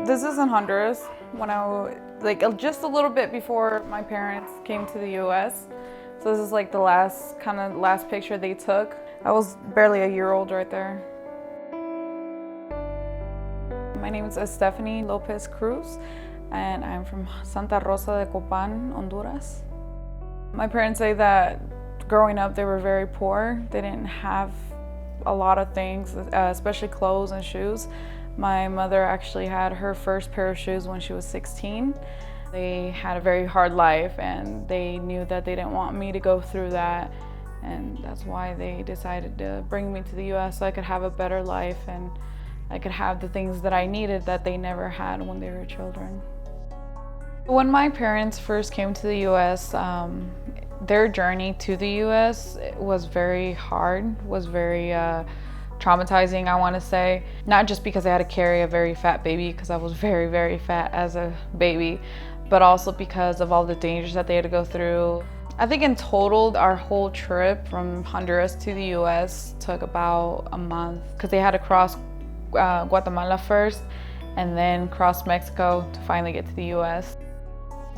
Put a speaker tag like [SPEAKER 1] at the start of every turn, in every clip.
[SPEAKER 1] This is in Honduras when just a little bit before my parents came to the US. So this is like the last picture they took. I was barely a year old right there. My name is Esthefany Lopez-Cruz and I'm from Santa Rosa de Copan, Honduras. My parents say that growing up they were very poor. They didn't have a lot of things, especially clothes and shoes. My mother actually had her first pair of shoes when she was 16. They had a very hard life and they knew that they didn't want me to go through that, and that's why they decided to bring me to the US so I could have a better life and I could have the things that I needed that they never had when they were children. When my parents first came to the US, their journey to the US was very hard, was very traumatizing, I want to say. Not just because I had to carry a very fat baby, because I was very, very fat as a baby, but also because of all the dangers that they had to go through. I think in total, our whole trip from Honduras to the US took about a month, because they had to cross Guatemala first and then cross Mexico to finally get to the US.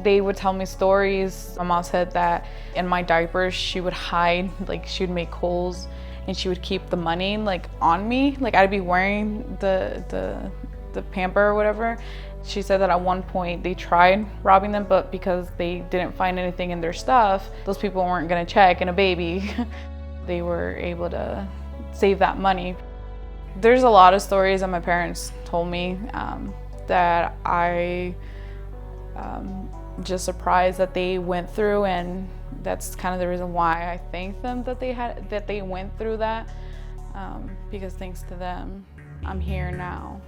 [SPEAKER 1] They would tell me stories. My mom said that in my diapers, she would hide, she would make holes and she would keep the money on me. I'd be wearing the pamper or whatever. She said that at one point they tried robbing them, but because they didn't find anything in their stuff, those people weren't gonna check in a baby. They were able to save that money. There's a lot of stories that my parents told me that I just surprised that they went through, and that's kind of the reason why I thank them that they went through that, because thanks to them, I'm here now.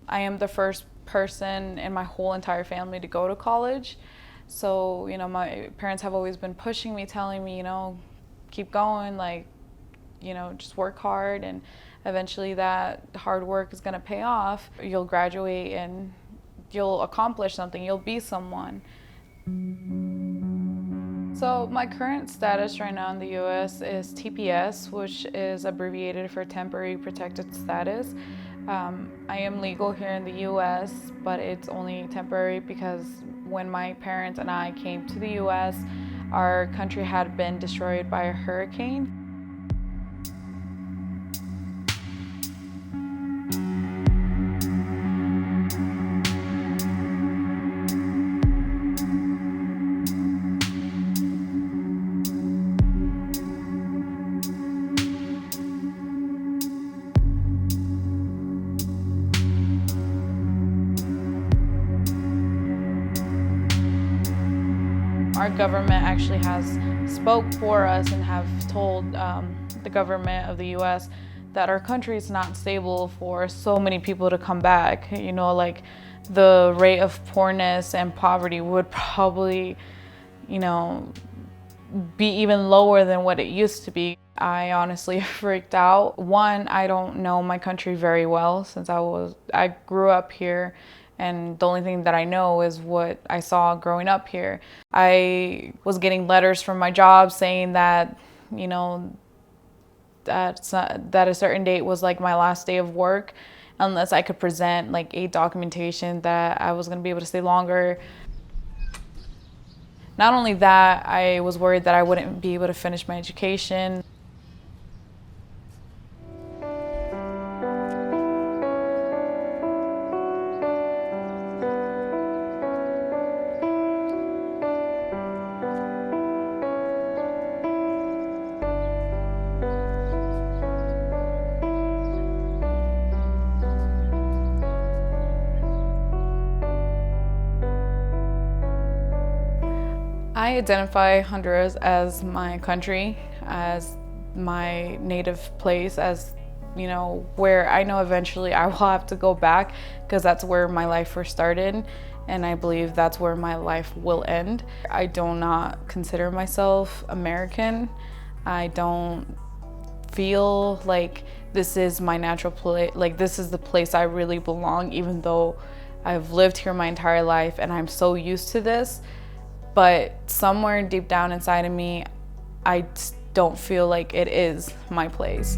[SPEAKER 1] I am the first person in my whole entire family to go to college. So, my parents have always been pushing me, telling me, keep going, just work hard, and eventually that hard work is gonna pay off. You'll graduate and you'll accomplish something, you'll be someone. So my current status right now in the US is TPS, which is abbreviated for Temporary Protected Status. I am legal here in the US, but it's only temporary because when my parents and I came to the US, our country had been destroyed by a hurricane. Our government actually has spoke for us and have told the government of the US that our country is not stable for so many people to come back. The rate of poorness and poverty would probably, be even lower than what it used to be. I honestly freaked out. One, I don't know my country very well since I grew up here, and the only thing that I know is what I saw growing up here. I was getting letters from my job saying that, that a certain date was my last day of work, unless I could present a documentation that I was gonna be able to stay longer. Not only that, I was worried that I wouldn't be able to finish my education. I identify Honduras as my country, as my native place, as where I know eventually I will have to go back, because that's where my life first started, and I believe that's where my life will end. I do not consider myself American. I don't feel like this is my natural place, this is the place I really belong, even though I've lived here my entire life and I'm so used to this. But somewhere deep down inside of me, I don't feel like it is my place.